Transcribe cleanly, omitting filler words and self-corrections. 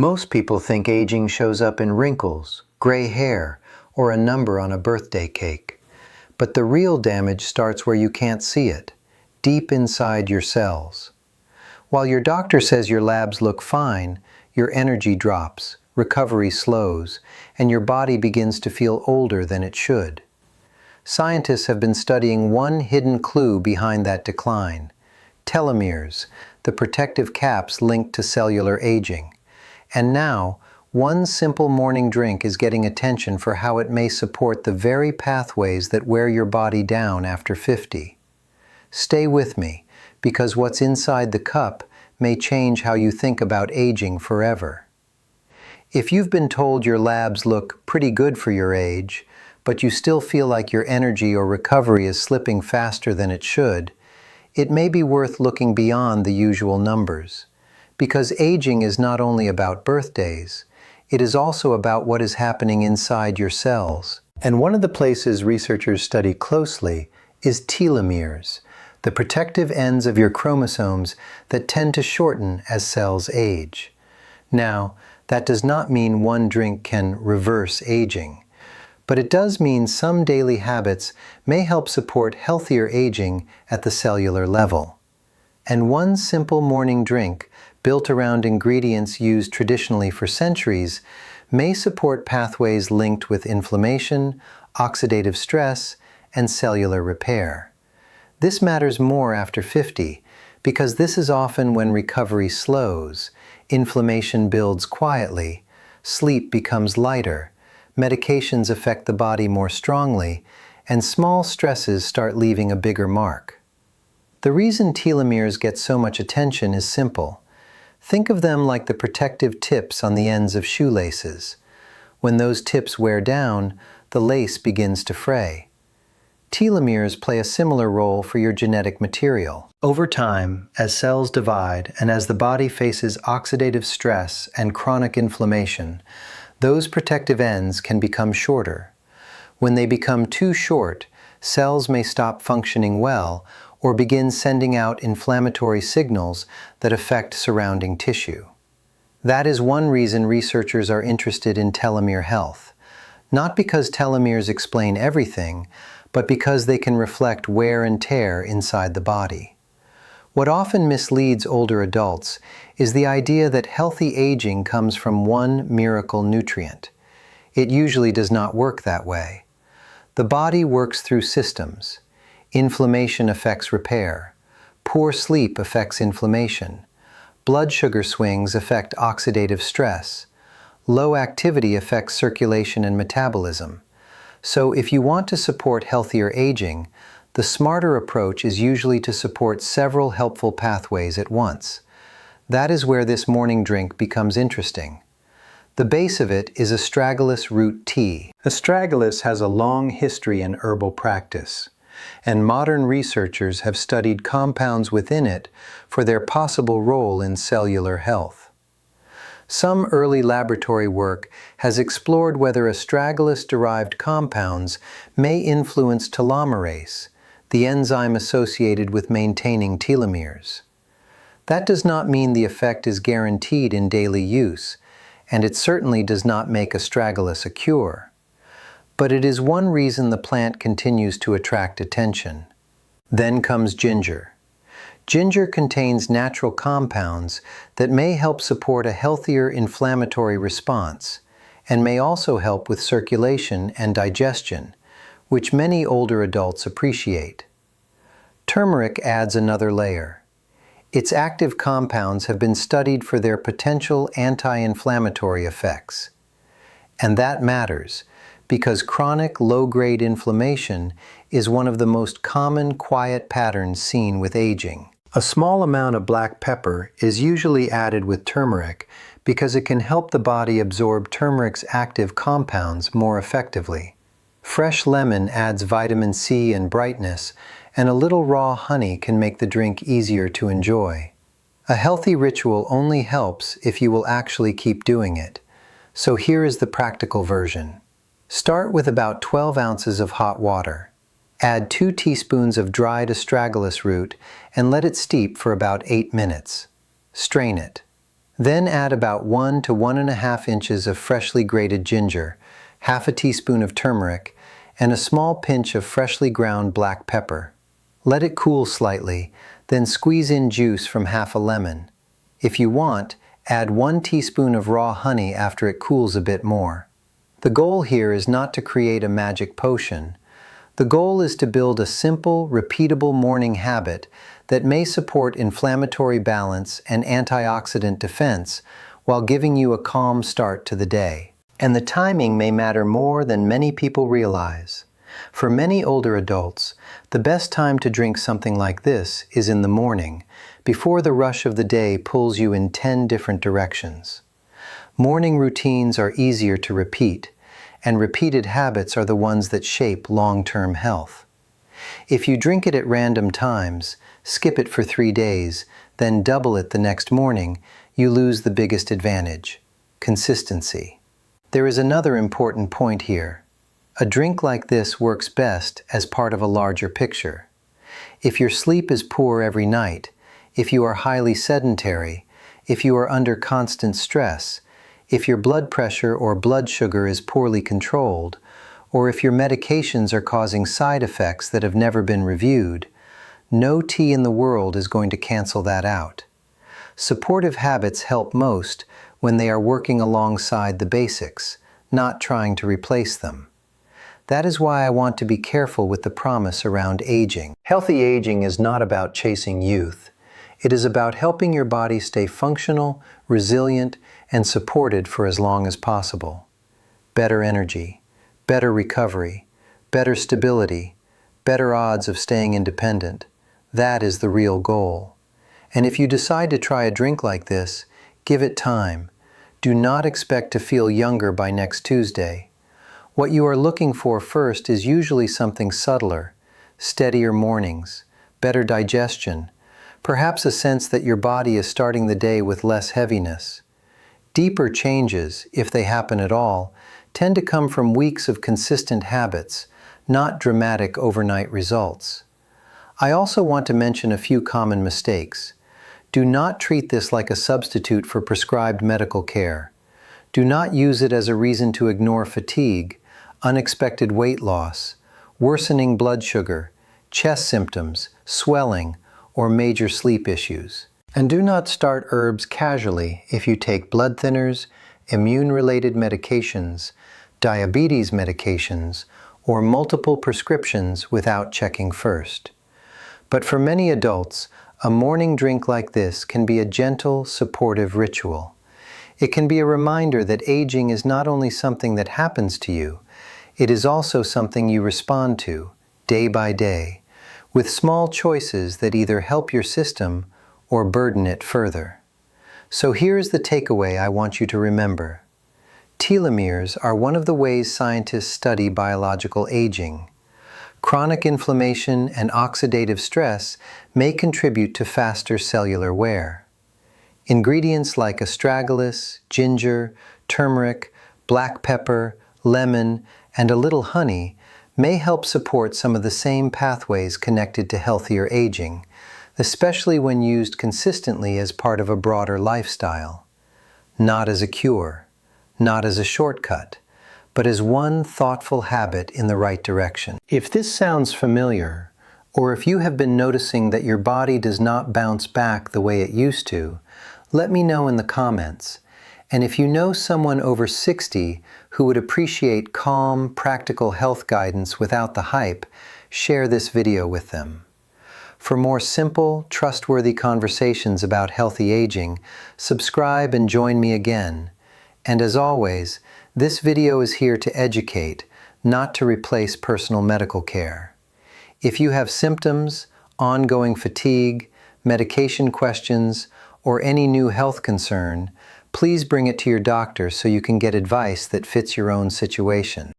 Most people think aging shows up in wrinkles, gray hair, or a number on a birthday cake. But the real damage starts where you can't see it, deep inside your cells. While your doctor says your labs look fine, your energy drops, recovery slows, and your body begins to feel older than it should. Scientists have been studying one hidden clue behind that decline: telomeres, the protective caps linked to cellular aging. And now, one simple morning drink is getting attention for how it may support the very pathways that wear your body down after 50. Stay with me, because what's inside the cup may change how you think about aging forever. If you've been told your labs look pretty good for your age, but you still feel like your energy or recovery is slipping faster than it should, it may be worth looking beyond the usual numbers. Because aging is not only about birthdays, it is also about what is happening inside your cells. And one of the places researchers study closely is telomeres, the protective ends of your chromosomes that tend to shorten as cells age. Now, that does not mean one drink can reverse aging, but it does mean some daily habits may help support healthier aging at the cellular level. And one simple morning drink, built around ingredients used traditionally for centuries, may support pathways linked with inflammation, oxidative stress, and cellular repair. This matters more after 50, because this is often when recovery slows, inflammation builds quietly, sleep becomes lighter, medications affect the body more strongly, and small stresses start leaving a bigger mark. The reason telomeres get so much attention is simple. Think of them like the protective tips on the ends of shoelaces. When those tips wear down, the lace begins to fray. Telomeres play a similar role for your genetic material. Over time, as cells divide and as the body faces oxidative stress and chronic inflammation, those protective ends can become shorter. When they become too short, cells may stop functioning well or begin sending out inflammatory signals that affect surrounding tissue. That is one reason researchers are interested in telomere health. Not because telomeres explain everything, but because they can reflect wear and tear inside the body. What often misleads older adults is the idea that healthy aging comes from one miracle nutrient. It usually does not work that way. The body works through systems. Inflammation affects repair. Poor sleep affects inflammation. Blood sugar swings affect oxidative stress. Low activity affects circulation and metabolism. So if you want to support healthier aging, the smarter approach is usually to support several helpful pathways at once. That is where this morning drink becomes interesting. The base of it is astragalus root tea. Astragalus has a long history in herbal practice, and modern researchers have studied compounds within it for their possible role in cellular health. Some early laboratory work has explored whether astragalus-derived compounds may influence telomerase, the enzyme associated with maintaining telomeres. That does not mean the effect is guaranteed in daily use, and it certainly does not make astragalus a cure. But it is one reason the plant continues to attract attention. Then comes ginger. Ginger contains natural compounds that may help support a healthier inflammatory response, and may also help with circulation and digestion, which many older adults appreciate. Turmeric adds another layer. Its active compounds have been studied for their potential anti-inflammatory effects. And that matters, because chronic low-grade inflammation is one of the most common quiet patterns seen with aging. A small amount of black pepper is usually added with turmeric because it can help the body absorb turmeric's active compounds more effectively. Fresh lemon adds vitamin C and brightness, and a little raw honey can make the drink easier to enjoy. A healthy ritual only helps if you will actually keep doing it. So here is the practical version. Start with about 12 ounces of hot water. Add 2 teaspoons of dried astragalus root and let it steep for about 8 minutes. Strain it. Then add about 1 to 1.5 inches of freshly grated ginger, half a teaspoon of turmeric, and a small pinch of freshly ground black pepper. Let it cool slightly, then squeeze in juice from half a lemon. If you want, add 1 teaspoon of raw honey after it cools a bit more. The goal here is not to create a magic potion. The goal is to build a simple, repeatable morning habit that may support inflammatory balance and antioxidant defense while giving you a calm start to the day. And the timing may matter more than many people realize. For many older adults, the best time to drink something like this is in the morning, before the rush of the day pulls you in 10 different directions. Morning routines are easier to repeat, and repeated habits are the ones that shape long-term health. If you drink it at random times, skip it for 3 days, then double it the next morning, you lose the biggest advantage: consistency. There is another important point here. A drink like this works best as part of a larger picture. If your sleep is poor every night, if you are highly sedentary, if you are under constant stress, if your blood pressure or blood sugar is poorly controlled, or if your medications are causing side effects that have never been reviewed, no tea in the world is going to cancel that out. Supportive habits help most when they are working alongside the basics, not trying to replace them. That is why I want to be careful with the promise around aging. Healthy aging is not about chasing youth. It is about helping your body stay functional, resilient, and supported for as long as possible. Better energy, better recovery, better stability, better odds of staying independent. That is the real goal. And if you decide to try a drink like this, give it time. Do not expect to feel younger by next Tuesday. What you are looking for first is usually something subtler: steadier mornings, better digestion, perhaps a sense that your body is starting the day with less heaviness. Deeper changes, if they happen at all, tend to come from weeks of consistent habits, not dramatic overnight results. I also want to mention a few common mistakes. Do not treat this like a substitute for prescribed medical care. Do not use it as a reason to ignore fatigue, unexpected weight loss, worsening blood sugar, chest symptoms, swelling, or major sleep issues. And do not start herbs casually if you take blood thinners, immune-related medications, diabetes medications, or multiple prescriptions without checking first. But for many adults, a morning drink like this can be a gentle, supportive ritual. It can be a reminder that aging is not only something that happens to you, it is also something you respond to, day by day, with small choices that either help your system or burden it further. So here's the takeaway I want you to remember. Telomeres are one of the ways scientists study biological aging. Chronic inflammation and oxidative stress may contribute to faster cellular wear. Ingredients like astragalus, ginger, turmeric, black pepper, lemon, and a little honey may help support some of the same pathways connected to healthier aging, especially when used consistently as part of a broader lifestyle. Not as a cure, not as a shortcut, but as one thoughtful habit in the right direction. If this sounds familiar, or if you have been noticing that your body does not bounce back the way it used to, let me know in the comments. And if you know someone over 60 who would appreciate calm, practical health guidance without the hype, share this video with them. For more simple, trustworthy conversations about healthy aging, subscribe and join me again. And as always, this video is here to educate, not to replace personal medical care. If you have symptoms, ongoing fatigue, medication questions, or any new health concern, please bring it to your doctor so you can get advice that fits your own situation.